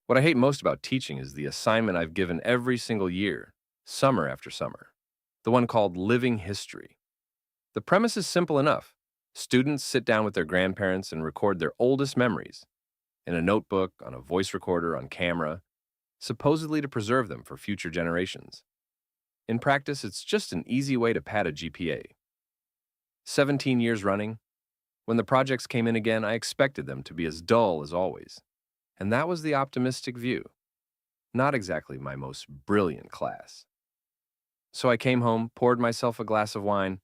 What I hate most about teaching is the assignment I've given every single year, summer after summer, the one called Living History. The premise is simple enough. Students sit down with their grandparents and record their oldest memories in a notebook, on a voice recorder, on camera, supposedly to preserve them for future generations. In practice, it's just an easy way to pad a GPA. 17 years running, when the projects came in again, I expected them to be as dull as always. And that was the optimistic view. Not exactly my most brilliant class. So I came home, poured myself a glass of wine,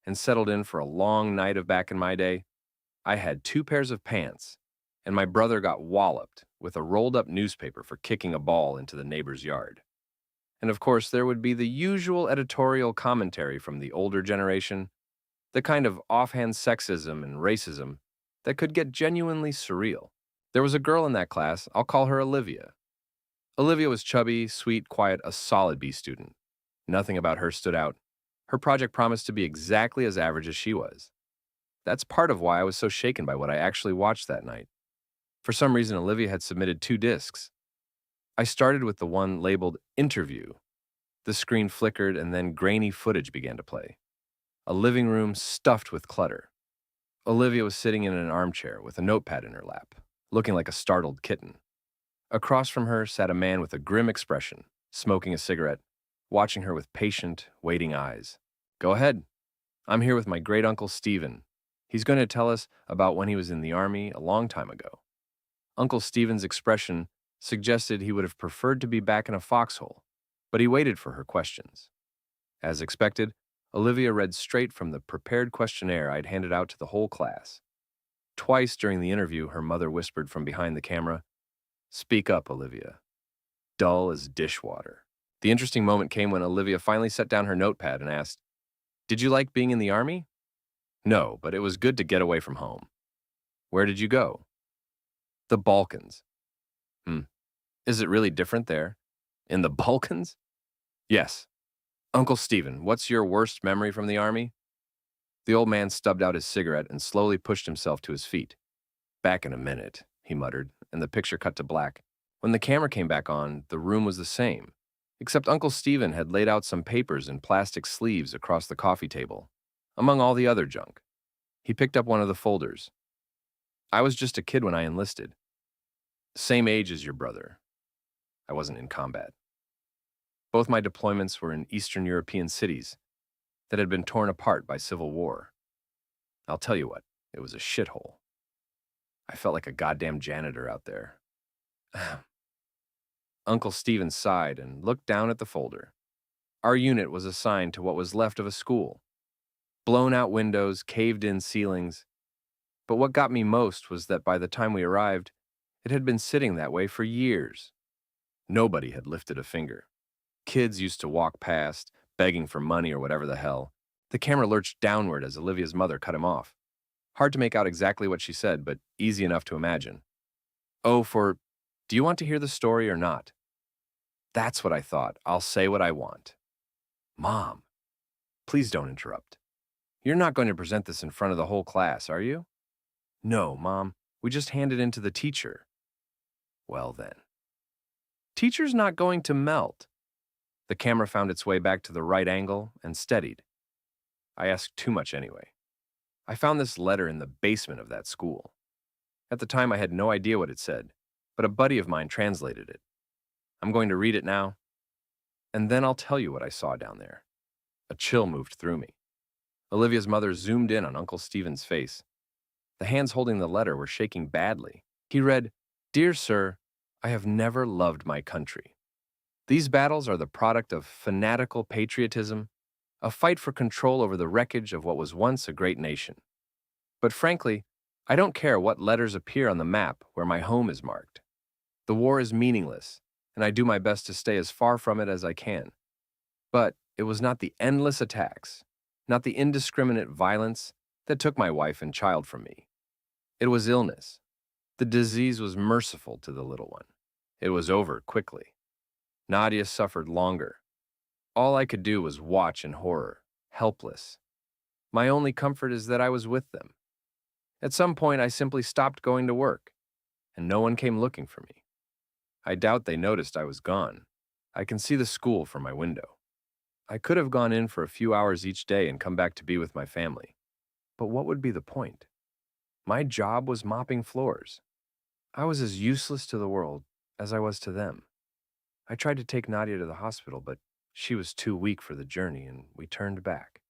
and settled in for a long night of back in my day. I had two pairs of pants, and my brother got walloped with a rolled up newspaper for kicking a ball into the neighbor's yard. And of course, there would be the usual editorial commentary from the older generation, the kind of offhand sexism and racism that could get genuinely surreal. There was a girl in that class, I'll call her Olivia. Olivia was chubby, sweet, quiet, a solid B student. Nothing about her stood out. Her project promised to be exactly as average as she was. That's part of why I was so shaken by what I actually watched that night. For some reason, Olivia had submitted two discs. I started with the one labeled Interview. The screen flickered and then grainy footage began to play. A living room stuffed with clutter. Olivia was sitting in an armchair with a notepad in her lap, looking like a startled kitten. Across from her sat a man with a grim expression, smoking a cigarette, watching her with patient, waiting eyes. Go ahead. I'm here with my great-uncle Stephen. He's going to tell us about when he was in the army a long time ago. Uncle Stephen's expression suggested he would have preferred to be back in a foxhole, but he waited for her questions. As expected, Olivia read straight from the prepared questionnaire I'd handed out to the whole class. Twice during the interview, her mother whispered from behind the camera, "Speak up, Olivia. Dull as dishwater." The interesting moment came when Olivia finally set down her notepad and asked, "Did you like being in the army?" "No, but it was good to get away from home." "Where did you go?" "The Balkans." "Hmm. Is it really different there?" "In the Balkans?" "Yes." "Uncle Stephen, what's your worst memory from the army?" The old man stubbed out his cigarette and slowly pushed himself to his feet. "Back in a minute," he muttered, and the picture cut to black. When the camera came back on, the room was the same, except Uncle Stephen had laid out some papers in plastic sleeves across the coffee table, among all the other junk. He picked up one of the folders. "I was just a kid when I enlisted. Same age as your brother. I wasn't in combat. Both my deployments were in Eastern European cities that had been torn apart by civil war. I'll tell you what, it was a shithole. I felt like a goddamn janitor out there." Uncle Stephen sighed and looked down at the folder. Our unit was assigned to what was left of a school. Blown out windows, caved in ceilings. But what got me most was that by the time we arrived, it had been sitting that way for years. Nobody had lifted a finger. Kids used to walk past, begging for money or whatever the hell. The camera lurched downward as Olivia's mother cut him off. Hard to make out exactly what she said, but easy enough to imagine. "Oh, do you want to hear the story or not?" That's what I thought. I'll say what I want. "Mom, please don't interrupt. You're not going to present this in front of the whole class, are you?" "No, Mom. We just hand it in to the teacher." "Well then." "Teacher's not going to melt." The camera found its way back to the right angle and steadied. I asked too much anyway. I found this letter in the basement of that school. At the time, I had no idea what it said, but a buddy of mine translated it. I'm going to read it now, and then I'll tell you what I saw down there. A chill moved through me. Olivia's mother zoomed in on Uncle Stephen's face. The hands holding the letter were shaking badly. He read, "Dear Sir, I have never loved my country. These battles are the product of fanatical patriotism, a fight for control over the wreckage of what was once a great nation. But frankly, I don't care what letters appear on the map where my home is marked. The war is meaningless, and I do my best to stay as far from it as I can. But it was not the endless attacks, not the indiscriminate violence that took my wife and child from me. It was illness. The disease was merciful to the little one. It was over quickly. Nadia suffered longer. All I could do was watch in horror, helpless. My only comfort is that I was with them. At some point, I simply stopped going to work, and no one came looking for me. I doubt they noticed I was gone. I can see the school from my window. I could have gone in for a few hours each day and come back to be with my family. But what would be the point? My job was mopping floors. I was as useless to the world as I was to them. I tried to take Nadia to the hospital, but she was too weak for the journey and we turned back.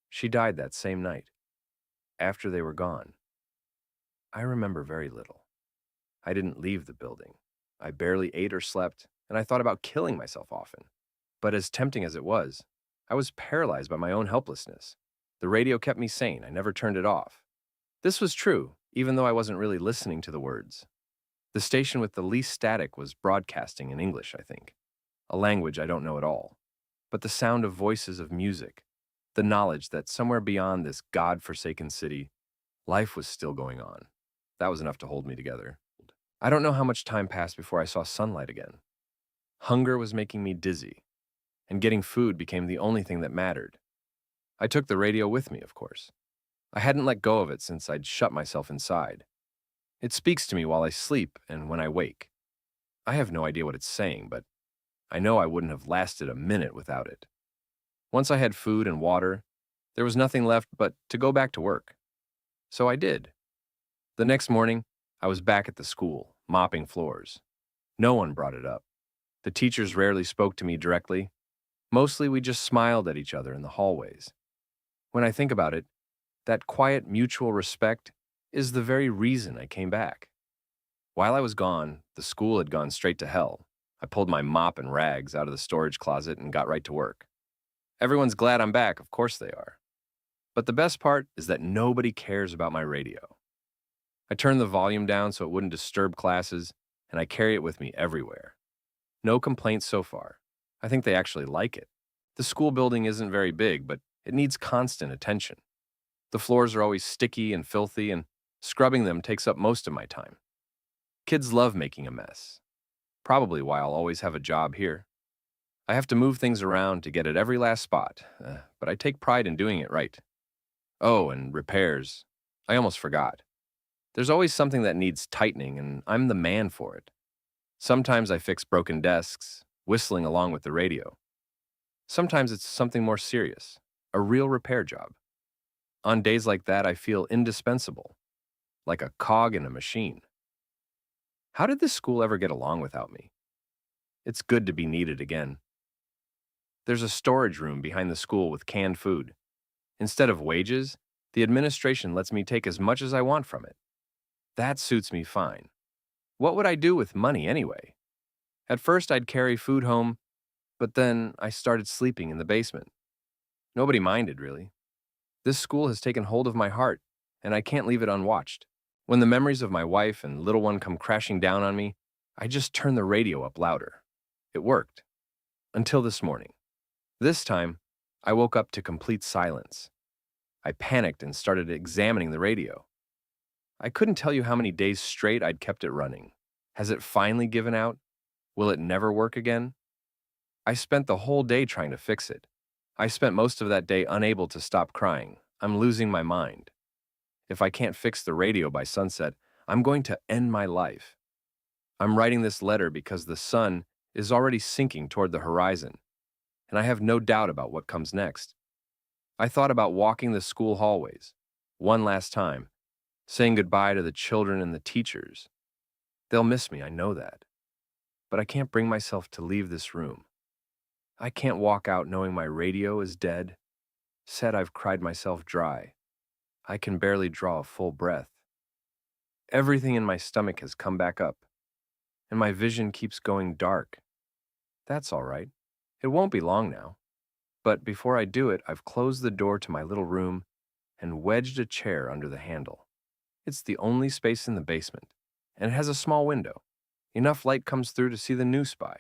She died that same night, after they were gone. I remember very little. I didn't leave the building. I barely ate or slept, and I thought about killing myself often. But as tempting as it was, I was paralyzed by my own helplessness. The radio kept me sane. I never turned it off. This was true, even though I wasn't really listening to the words. The station with the least static was broadcasting in English, I think, a language I don't know at all. But the sound of voices of music, the knowledge that somewhere beyond this God-forsaken city, life was still going on. That was enough to hold me together. I don't know how much time passed before I saw sunlight again. Hunger was making me dizzy, and getting food became the only thing that mattered. I took the radio with me, of course. I hadn't let go of it since I'd shut myself inside. It speaks to me while I sleep and when I wake. I have no idea what it's saying, but I know I wouldn't have lasted a minute without it. Once I had food and water, there was nothing left but to go back to work. So I did. The next morning, I was back at the school, mopping floors. No one brought it up. The teachers rarely spoke to me directly. Mostly we just smiled at each other in the hallways. When I think about it, that quiet mutual respect is the very reason I came back. While I was gone, the school had gone straight to hell. I pulled my mop and rags out of the storage closet and got right to work. Everyone's glad I'm back, of course they are. But the best part is that nobody cares about my radio. I turned the volume down so it wouldn't disturb classes, and I carry it with me everywhere. No complaints so far. I think they actually like it. The school building isn't very big, but it needs constant attention. The floors are always sticky and filthy, and scrubbing them takes up most of my time. Kids love making a mess. Probably why I'll always have a job here. I have to move things around to get at every last spot, but I take pride in doing it right. Oh, and repairs. I almost forgot. There's always something that needs tightening, and I'm the man for it. Sometimes I fix broken desks, whistling along with the radio. Sometimes it's something more serious, a real repair job. On days like that, I feel indispensable, like a cog in a machine. How did this school ever get along without me? It's good to be needed again. There's a storage room behind the school with canned food. Instead of wages, the administration lets me take as much as I want from it. That suits me fine. What would I do with money anyway? At first, I'd carry food home, but then I started sleeping in the basement. Nobody minded, really. This school has taken hold of my heart, and I can't leave it unwatched. When the memories of my wife and little one come crashing down on me, I just turn the radio up louder. It worked. Until this morning. This time, I woke up to complete silence. I panicked and started examining the radio. I couldn't tell you how many days straight I'd kept it running. Has it finally given out? Will it never work again? I spent the whole day trying to fix it. I spent most of that day unable to stop crying. I'm losing my mind. If I can't fix the radio by sunset, I'm going to end my life. I'm writing this letter because the sun is already sinking toward the horizon, and I have no doubt about what comes next. I thought about walking the school hallways, one last time, saying goodbye to the children and the teachers. They'll miss me, I know that. But I can't bring myself to leave this room. I can't walk out knowing my radio is dead. Said I've cried myself dry. I can barely draw a full breath. Everything in my stomach has come back up, and my vision keeps going dark. That's all right. It won't be long now. But before I do it, I've closed the door to my little room and wedged a chair under the handle. It's the only space in the basement, and it has a small window. Enough light comes through to see the new spy.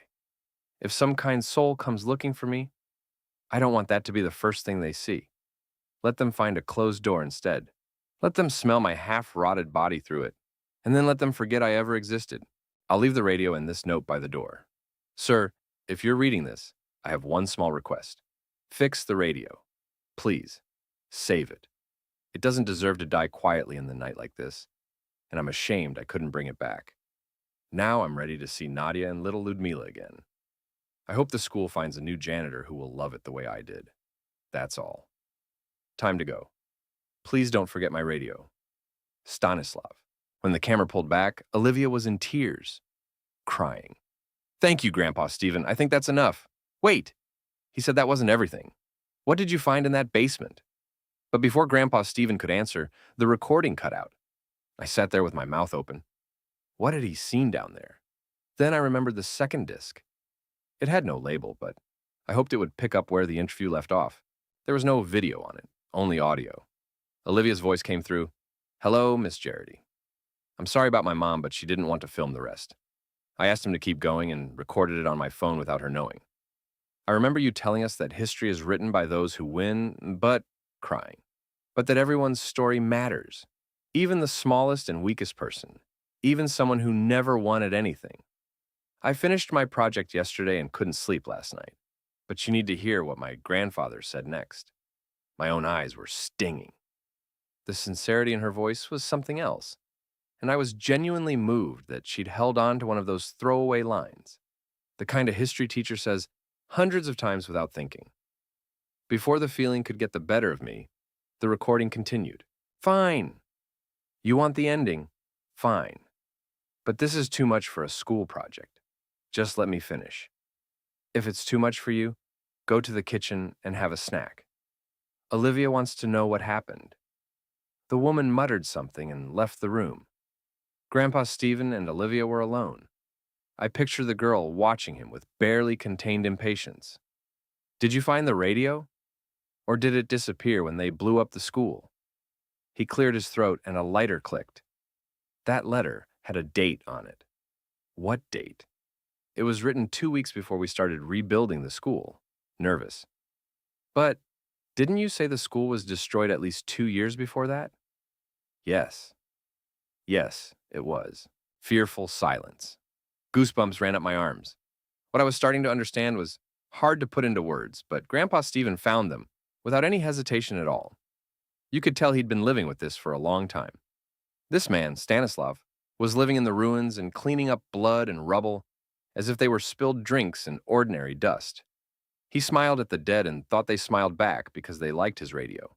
If some kind soul comes looking for me, I don't want that to be the first thing they see. Let them find a closed door instead. Let them smell my half-rotted body through it, and then let them forget I ever existed. I'll leave the radio and this note by the door. Sir, if you're reading this, I have one small request. Fix the radio. Please, save it. It doesn't deserve to die quietly in the night like this, and I'm ashamed I couldn't bring it back. Now I'm ready to see Nadia and little Ludmila again. I hope the school finds a new janitor who will love it the way I did. That's all. Time to go. Please don't forget my radio. Stanislav. When the camera pulled back, Olivia was in tears, crying. Thank you, Grandpa Stephen. I think that's enough. Wait, he said that wasn't everything. What did you find in that basement? But before Grandpa Stephen could answer, the recording cut out. I sat there with my mouth open. What had he seen down there? Then I remembered the second disc. It had no label, but I hoped it would pick up where the interview left off. There was no video on it, only audio. Olivia's voice came through. Hello, Miss Jarity. I'm sorry about my mom, but she didn't want to film the rest. I asked him to keep going and recorded it on my phone without her knowing. I remember you telling us that history is written by those who win, but crying. But that everyone's story matters. Even the smallest and weakest person. Even someone who never wanted anything. I finished my project yesterday and couldn't sleep last night. But you need to hear what my grandfather said next. My own eyes were stinging. The sincerity in her voice was something else. And I was genuinely moved that she'd held on to one of those throwaway lines. The kind a history teacher says hundreds of times without thinking. Before the feeling could get the better of me, the recording continued. Fine. You want the ending? Fine. But this is too much for a school project. Just let me finish. If it's too much for you, go to the kitchen and have a snack. Olivia wants to know what happened. The woman muttered something and left the room. Grandpa Stephen and Olivia were alone. I picture the girl watching him with barely contained impatience. Did you find the radio? Or did it disappear when they blew up the school? He cleared his throat and a lighter clicked. That letter had a date on it. What date? It was written 2 weeks before we started rebuilding the school. Nervous. But didn't you say the school was destroyed at least 2 years before that? Yes. Yes, it was. Fearful silence. Goosebumps ran up my arms. What I was starting to understand was hard to put into words, but Grandpa Stephen found them without any hesitation at all. You could tell he'd been living with this for a long time. This man, Stanislav, was living in the ruins and cleaning up blood and rubble as if they were spilled drinks and ordinary dust. He smiled at the dead and thought they smiled back because they liked his radio.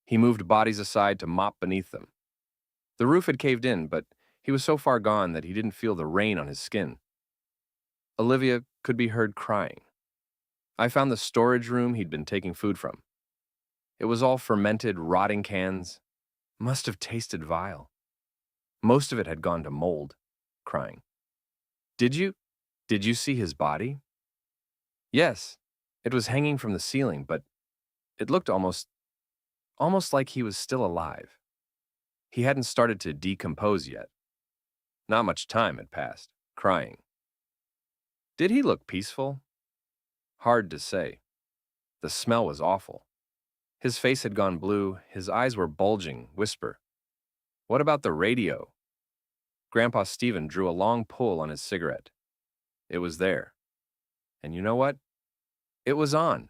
He moved bodies aside to mop beneath them. The roof had caved in, but he was so far gone that he didn't feel the rain on his skin. Olivia could be heard crying. I found the storage room he'd been taking food from. It was all fermented, rotting cans. Must have tasted vile. Most of it had gone to mold, crying. Did you see his body? Yes, it was hanging from the ceiling, but it looked almost like he was still alive. He hadn't started to decompose yet. Not much time had passed, crying. Did he look peaceful? Hard to say. The smell was awful. His face had gone blue, his eyes were bulging, whisper. What about the radio? Grandpa Stephen drew a long pull on his cigarette. It was there. And you know what? It was on.